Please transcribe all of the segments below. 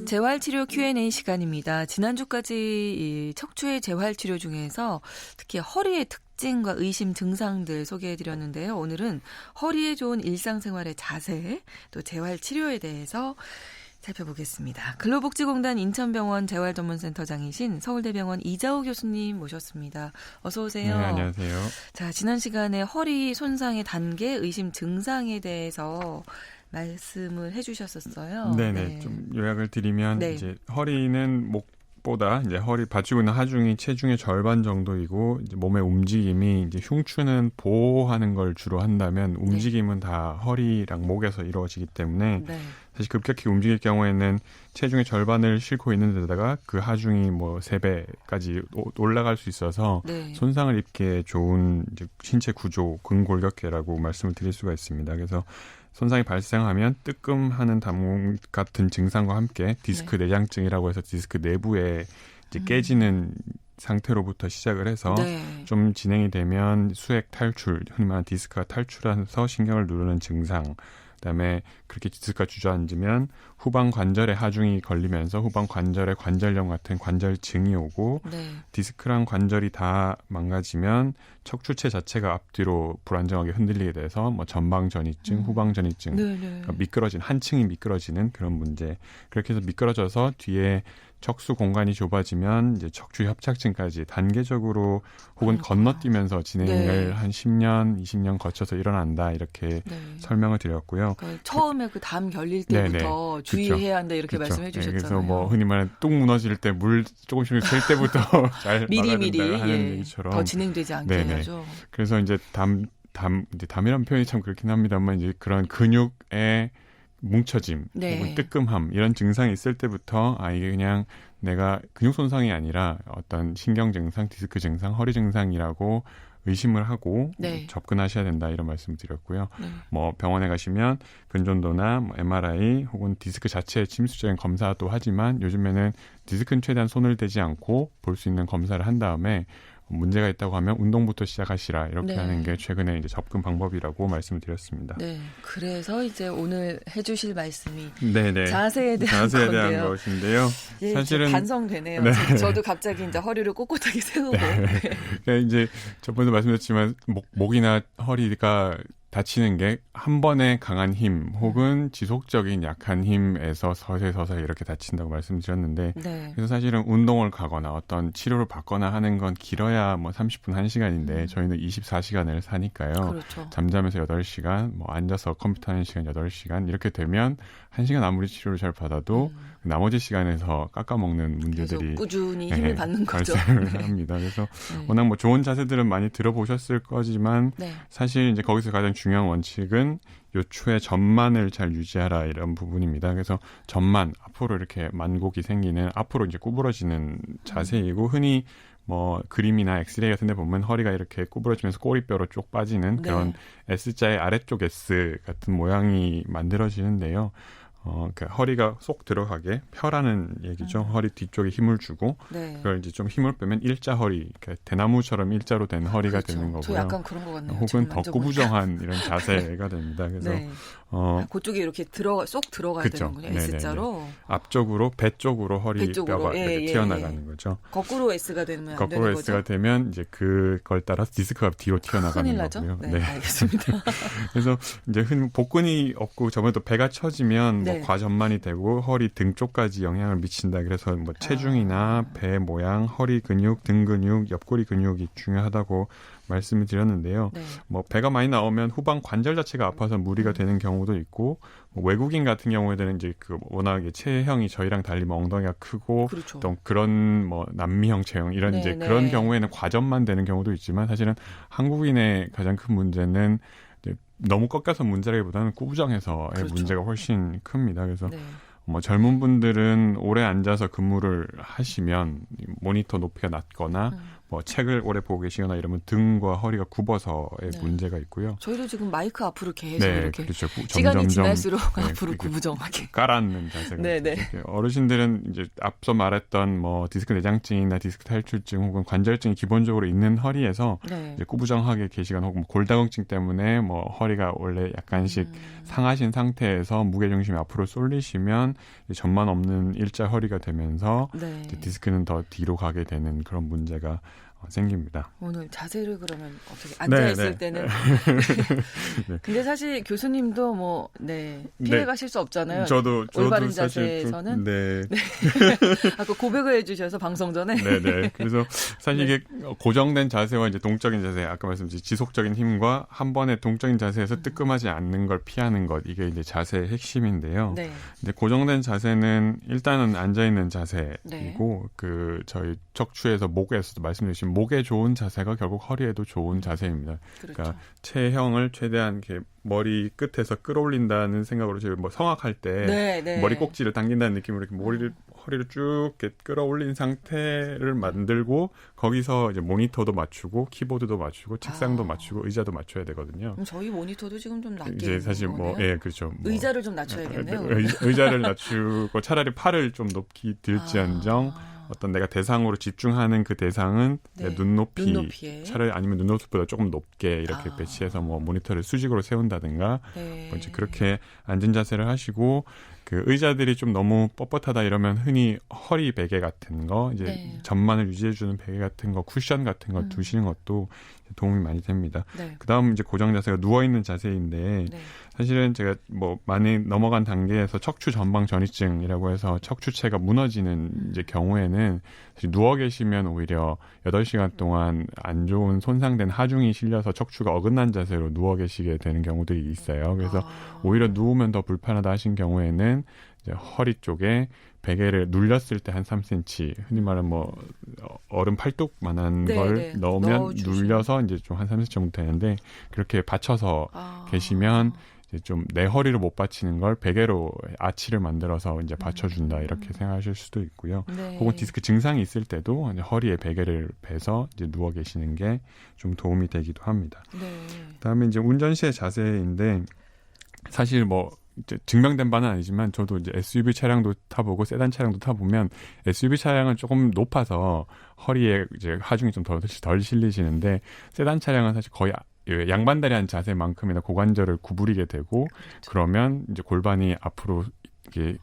재활치료 Q&A 시간입니다. 지난주까지 이 척추의 재활치료 중에서 특히 허리의 특징과 의심 증상들 소개해드렸는데요. 오늘은 허리에 좋은 일상생활의 자세, 또 재활치료에 대해서 살펴보겠습니다. 근로복지공단 인천병원 재활전문센터장이신 서울대병원 이자우 교수님 모셨습니다. 어서 오세요. 네, 안녕하세요. 자, 지난 시간에 허리 손상의 단계, 의심 증상에 대해서 말씀을 해주셨었어요. 네네. 네. 좀 요약을 드리면 네. 이제 허리는 목보다 이제 허리 받치고 있는 하중이 체중의 절반 정도이고 이제 몸의 움직임이 이제 흉추는 보호하는 걸 주로 한다면 움직임은 다 허리랑 목에서 이루어지기 때문에 네. 사실 급격히 움직일 경우에는 체중의 절반을 싣고 있는 데다가 그 하중이 뭐 3배까지 올라갈 수 있어서 네. 손상을 입기에 좋은 이제 신체 구조 근골격계라고 말씀을 드릴 수가 있습니다. 그래서 손상이 발생하면 뜨끔하는 담 같은 증상과 함께 디스크 내장증이라고 해서 디스크 내부에 이제 깨지는 상태로부터 시작을 해서 좀 진행이 되면 수액 탈출, 흔히 말하는 디스크가 탈출해서 신경을 누르는 증상, 그다음에 그렇게 디스크가 주저앉으면 후방 관절에 하중이 걸리면서 후방 관절에 관절염 같은 관절증이 오고 디스크랑 관절이 다 망가지면 척추체 자체가 앞뒤로 불안정하게 흔들리게 돼서 뭐 전방 전이증, 후방 전이증, 그러니까 미끄러진 한 층이 미끄러지는 그런 문제. 그렇게 해서 미끄러져서 뒤에 척수 공간이 좁아지면 이제 척추 협착증까지 단계적으로 혹은 건너뛰면서 진행을 한 10년, 20년 거쳐서 일어난다 이렇게 설명을 드렸고요. 그러니까 처음에 그 담 결릴 때부터 주의해야 한다 이렇게 말씀해 주셨잖아요. 그래서 뭐 흔히 말하는 뚝 무너질 때 물 조금씩 셀 때부터 잘 미리미리 하는 얘기처럼 더 진행되지 않게 해야죠. 그래서 이제 담이라는 표현이 참 그렇긴 합니다만 이제 그런 근육의 뭉쳐짐, 혹은 뜨끔함 이런 증상이 있을 때부터 이게 그냥 내가 근육 손상이 아니라 어떤 신경 증상, 디스크 증상, 허리 증상이라고 의심을 하고 접근하셔야 된다 이런 말씀 드렸고요. 뭐 병원에 가시면 근전도나 뭐 MRI 혹은 디스크 자체의 침수적인 검사도 하지만 요즘에는 디스크는 최대한 손을 대지 않고 볼 수 있는 검사를 한 다음에 문제가 있다고 하면 운동부터 시작하시라 이렇게 하는 게 최근에 이제 접근 방법이라고 말씀을 드렸습니다. 네, 그래서 이제 오늘 해주실 말씀이 네네. 자세에 대한 대한 것인데요. 예, 사실은 반성되네요. 저도 갑자기 이제 허리를 꼿꼿하게 세우고. 그러니까 이제 저번에도 말씀드렸지만 목이나 허리가 다치는 게 한 번의 강한 힘 혹은 지속적인 약한 힘에서 서서히 이렇게 다친다고 말씀드렸는데 그래서 사실은 운동을 가거나 어떤 치료를 받거나 하는 건 길어야 뭐 30분 1시간인데 저희는 24시간을 사니까요. 잠자면서 8시간, 뭐 앉아서 컴퓨터 하는 시간 8시간 이렇게 되면 1시간 아무리 치료를 잘 받아도 나머지 시간에서 깎아먹는 문제들이 꾸준히 힘을 받는 거죠. 발생을 합니다. 그래서 워낙 뭐 좋은 자세들은 많이 들어보셨을 거지만 사실 이제 거기서 가장 중요한 원칙은 요추의 전만을 잘 유지하라 이런 부분입니다. 그래서 전만 앞으로 이렇게 만곡이 생기는 앞으로 이제 구부러지는 자세이고 흔히 뭐 그림이나 엑스레이 같은 데 보면 허리가 이렇게 구부러지면서 꼬리뼈로 쭉 빠지는 그런 S자의 아래쪽 S 같은 모양이 만들어지는데요. 그러니까 허리가 쏙 들어가게 펴라는 얘기죠. 허리 뒤쪽에 힘을 주고 그걸 이제 좀 힘을 빼면 일자 허리, 그러니까 대나무처럼 일자로 된 허리가 되는 거고요. 저 약간 그런 것 같네요. 혹은 더 꾸부정한 이런 자세가 됩니다. 그래서 그쪽에 이렇게 쏙 들어가야 되는군요. S자로. 앞쪽으로 배 쪽으로 허리뼈가 이렇게 튀어나가는 거죠. 거꾸로 S가 되면 안 되는 거죠. 거꾸로 S가 되면 이제 그걸 따라서 디스크가 뒤로 튀어나가는 거고요. 네, 알겠습니다. 그래서 이제 복근이 없고 저번에 또 배가 처지면 뭐 과전만이 되고 허리 등 쪽까지 영향을 미친다. 그래서 뭐 체중이나 배 모양, 허리 근육, 등 근육, 옆구리 근육이 중요하다고 말씀을 드렸는데요. 뭐 배가 많이 나오면 후방 관절 자체가 아파서 무리가 되는 경우도 있고 뭐 외국인 같은 경우에는 이제 그 워낙에 체형이 저희랑 달리 뭐 엉덩이가 크고 또 그런 뭐 남미형 체형 이런 이제 그런 경우에는 과전만 되는 경우도 있지만 사실은 한국인의 가장 큰 문제는 너무 꺾여서 문제라기보다는 꾸부정해서의 문제가 훨씬 큽니다. 그래서 뭐 젊은 분들은 오래 앉아서 근무를 하시면 모니터 높이가 낮거나 뭐 책을 오래 보고 계시거나 이러면 등과 허리가 굽어서의 네. 문제가 있고요. 저희도 지금 마이크 앞으로 계속 네, 이렇게 그렇죠. 시간이 지날수록 네, 앞으로 이렇게 구부정하게. 깔아앉는 자세가 네, 네. 있죠. 어르신들은 이제 앞서 말했던 뭐 디스크 내장증이나 디스크 탈출증 혹은 관절증이 기본적으로 있는 허리에서 네. 이제 구부정하게 계시거나 혹은 골다공증 때문에 뭐 허리가 원래 약간씩 상하신 상태에서 무게중심이 앞으로 쏠리시면 전만 없는 일자 허리가 되면서 네. 이제 디스크는 더 뒤로 가게 되는 그런 문제가 생깁니다. 오늘 자세를 그러면 어떻게 앉아있을 네. 때는 네. 근데 사실 교수님도 뭐 피해 가실 수 없잖아요. 저도 올바른 사실 자세에서는 네. 아까 고백을 해주셔서 방송 전에 네네. 그래서 사실 네. 이게 고정된 자세와 이제 동적인 자세, 아까 말씀드린 지속적인 힘과 한 번에 동적인 자세에서 뜨끔하지 않는 걸 피하는 것, 이게 이제 자세의 핵심인데요. 네. 근데 고정된 자세는 일단은 앉아 있는 자세이고 네. 그 저희 척추에서 목에서도 말씀드린 목에 좋은 자세가 결국 허리에도 좋은 자세입니다. 그렇죠. 그러니까 체형을 최대한 이렇게 머리 끝에서 끌어올린다는 생각으로 저희 뭐 성악할 때 네, 네. 머리 꼭지를 당긴다는 느낌으로 이렇게 허리를 쭉 이렇게 끌어올린 상태를 만들고 거기서 이제 모니터도 맞추고 키보드도 맞추고 책상도 맞추고 의자도 맞춰야 되거든요. 그럼 저희 모니터도 지금 좀 낮게 이제 사실 뭐 거네요? 예 그렇죠. 뭐 의자를 좀 낮춰야겠네요. 의자를 낮추고 차라리 팔을 좀 높이 들지언정 어떤 내가 대상으로 집중하는 그 대상은 네. 눈높이에 차라리 아니면 눈높이보다 조금 높게 이렇게 배치해서 뭐 모니터를 수직으로 세운다든가 네. 뭐 이제 그렇게 앉은 자세를 하시고 그 의자들이 좀 너무 뻣뻣하다 이러면 흔히 허리 베개 같은 거 이제 네. 전만을 유지해주는 베개 같은 거 쿠션 같은 거 두시는 것도 도움이 많이 됩니다. 네. 그다음 이제 고정 자세가 누워 있는 자세인데 네. 사실은 제가 뭐 많이 넘어간 단계에서 척추 전방 전이증이라고 해서 척추체가 무너지는 이제 경우에는 사실 누워 계시면 오히려 8시간 동안 안 좋은 손상된 하중이 실려서 척추가 어긋난 자세로 누워 계시게 되는 경우들이 있어요. 그래서 오히려 누우면 더 불편하다 하신 경우에는 이제 허리 쪽에 베개를 눌렸을 때 한 3cm, 흔히 말하는 뭐 어른 팔뚝만한 네, 걸 네. 넣으면 넣어주시면. 눌려서 이제 좀 한 3cm 정도 되는데 그렇게 받쳐서 계시면 이제 좀 내 허리를 못 받치는 걸 베개로 아치를 만들어서 이제 받쳐준다 이렇게 생각하실 수도 있고요. 네. 혹은 디스크 증상이 있을 때도 이제 허리에 베개를 베서 이제 누워 계시는 게 좀 도움이 되기도 합니다. 네. 그다음에 이제 운전 시의 자세인데 사실 뭐 이제 증명된 바는 아니지만 저도 이제 SUV 차량도 타보고 세단 차량도 타보면 SUV 차량은 조금 높아서 허리에 이제 하중이 좀 덜 실리시는데 세단 차량은 사실 거의 양반다리 한 자세만큼이나 고관절을 구부리게 되고 그러면 이제 골반이 앞으로 이게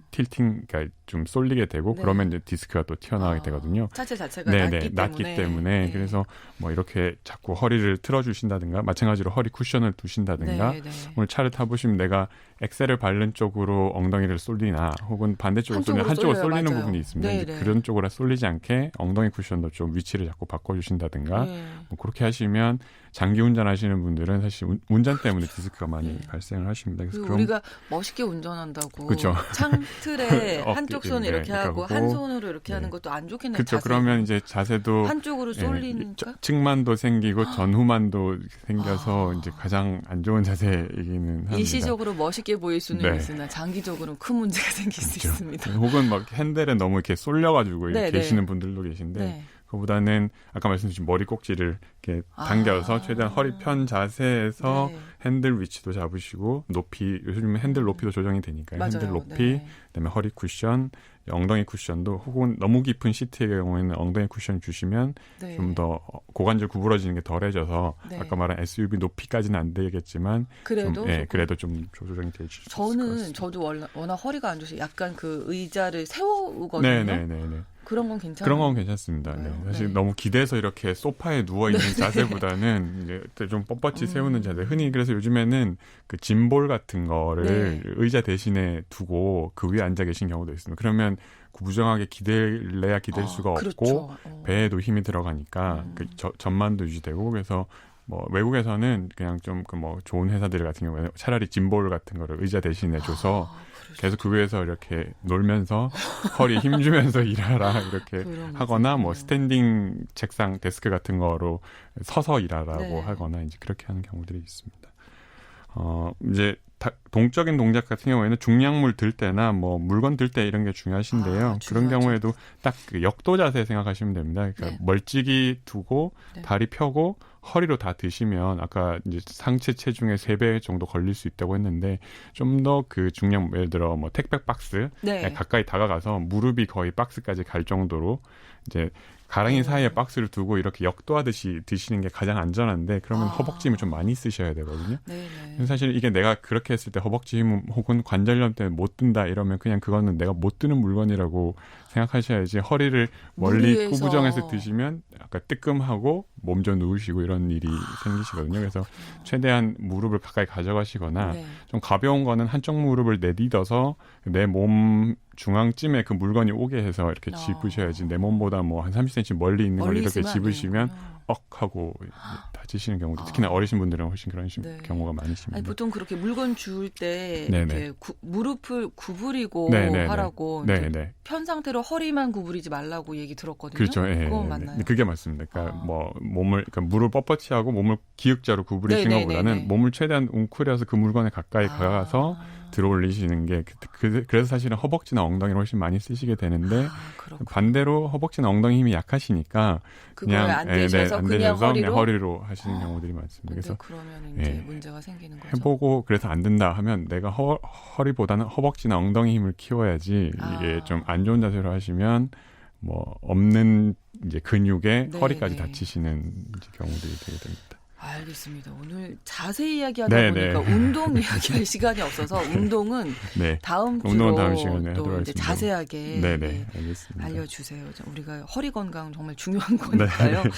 틸팅, 그러니까 좀 쏠리게 되고 네. 그러면 이제 디스크가 또 튀어나오게 되거든요. 차체 자체가 낮기 때문에 네. 그래서 뭐 이렇게 자꾸 허리를 틀어주신다든가 마찬가지로 허리 쿠션을 두신다든가 네, 네. 오늘 차를 타보시면 내가 엑셀을 밟는 쪽으로 엉덩이를 쏠리나 혹은 반대쪽으로 쏠리나 한쪽으로 쏠려요. 쏠리는 맞아요. 부분이 있습니다. 네, 이제 네. 그런 쪽으로 쏠리지 않게 엉덩이 쿠션도 좀 위치를 자꾸 바꿔주신다든가 네. 뭐 그렇게 하시면 장기 운전하시는 분들은 사실 운전 때문에 디스크가 많이 발생을 하십니다. 그래서 그리고 우리가 멋있게 운전한다고 그쵸. 창틀에 어깨, 한쪽 손 네, 이렇게 하고 하고, 한 손으로 이렇게 네. 하는 것도 안 좋겠네요. 그렇죠. 자세. 그러면 이제 자세도 한쪽으로 쏠리니까 측만도 생기고 전후만도 생겨서 이제 가장 안 좋은 자세이기는 합니다. 일시적으로 멋있게 보일 수는 네. 있으나 장기적으로는 큰 문제가 생길 수 그렇죠. 있습니다. 혹은 막 핸들에 너무 이렇게 쏠려가지고 네, 계시는 네. 분들도 계신데 네. 그보다는 아까 말씀드린 머리 꼭지를 이렇게 당겨서 최대한 허리 편 자세에서 네. 핸들 위치도 잡으시고 높이 요즘은 핸들 높이도 조정이 되니까요. 맞아요. 핸들 높이 네. 그다음에 허리 쿠션, 엉덩이 쿠션도 혹은 너무 깊은 시트의 경우에는 엉덩이 쿠션 주시면 네. 좀 더 고관절 구부러지는 게 덜해져서 네. 아까 말한 SUV 높이까지는 안 되겠지만 그래도 좀, 그래도 좀 조정이 될 수 있을 것 저는 같습니다. 저도 워낙 허리가 안 좋아서 약간 그 의자를 세우거든요. 네네네네. 그런 건 괜찮아요. 그런 건 괜찮습니다. 네. 사실 네. 너무 기대서 이렇게 소파에 누워 있는 자세보다는 이제 좀 뻣뻣이 세우는 자세. 흔히 그래서 요즘에는 그 짐볼 같은 거를 의자 대신에 두고 그 위에 앉아 계신 경우도 있습니다. 그러면 구부정하게 기댈래야 기댈 수가 없고 그렇죠. 배에도 힘이 들어가니까 그 전만도 유지되고 그래서 뭐 외국에서는 그냥 좀 그 뭐 좋은 회사들 같은 경우에는 차라리 짐볼 같은 거를 의자 대신에 줘서 계속 그 위에서 이렇게 놀면서 허리 힘주면서 일하라 이렇게 하거나 뭐 스탠딩 책상 데스크 같은 거로 서서 일하라고 네. 하거나 이제 그렇게 하는 경우들이 있습니다. 이제 동적인 동작 같은 경우에는 중량물 들 때나 뭐 물건 들 때 이런 게 중요하신데요. 그런 경우에도 딱 그 역도 자세 생각하시면 됩니다. 그러니까 네. 멀찍이 두고 네. 다리 펴고 허리로 다 드시면 아까 이제 상체 체중의 3배 정도 걸릴 수 있다고 했는데 좀 더 그 중량 예를 들어 뭐 택배 박스 네. 가까이 다가가서 무릎이 거의 박스까지 갈 정도로 이제 가랑이 사이에 박스를 두고 이렇게 역도하듯이 드시는 게 가장 안전한데 그러면 허벅지 힘을 좀 많이 쓰셔야 되거든요. 네네. 사실 이게 내가 그렇게 했을 때 허벅지 힘 혹은 관절염 때문에 못 든다 이러면 그냥 그거는 내가 못 드는 물건이라고 생각하셔야지 허리를 멀리 무리해서. 구부정해서 드시면 약간 뜨끔하고 몸져 누우시고 이런 일이 생기시거든요. 그래서 최대한 무릎을 가까이 가져가시거나 네. 좀 가벼운 거는 한쪽 무릎을 내딛어서 내 몸 중앙쯤에 그 물건이 오게 해서 이렇게 짚으셔야지 내 몸보다 뭐 한 30cm 멀리 있는 걸 멀리 이렇게 있으면 안 집으시면 되는군요. 하고 다치시는 경우도 특히나 어리신 분들은 훨씬 그런 네. 경우가 많으십니다. 아니, 보통 그렇게 물건 줄 때 네네. 이렇게 무릎을 구부리고 네네네. 하라고 이제 네네. 편 상태로 허리만 구부리지 말라고 얘기 들었거든요. 그렇죠. 예, 그건 예, 맞나요? 네. 그게 맞습니다. 그러니까 아. 뭐 몸을 그러니까 무릎 뻣뻣이하고 몸을 기역자로 구부리신 네네네네. 것보다는 몸을 최대한 웅크려서 그 물건에 가까이 가서 들어올리시는 게 그래서 사실은 허벅지나 엉덩이를 훨씬 많이 쓰시게 되는데 그렇군요. 반대로 허벅지나 엉덩이 힘이 약하시니까 그거에 그냥 안 되셔서 안 그냥 되셔서 허리로? 허리로 하시는 경우들이 많습니다. 근데 그래서 그러면 이제 예. 문제가 생기는 거죠. 해보고 그래서 안 된다 하면 내가 허리보다는 허벅지나 엉덩이 힘을 키워야지 이게 좀 안 좋은 자세로 하시면 뭐 없는 이제 근육에 네, 허리까지 네. 다치시는 이제 경우들이 되게 됩니다. 알겠습니다. 오늘 자세히 이야기하다 네네. 보니까 운동 이야기할 시간이 없어서 운동은 네. 다음 주로 운동은 다음 시간에 또 하도록 이제 하겠습니다. 자세하게 네네. 네, 알겠습니다. 알려주세요. 우리가 허리 건강 정말 중요한 거니까요. 네.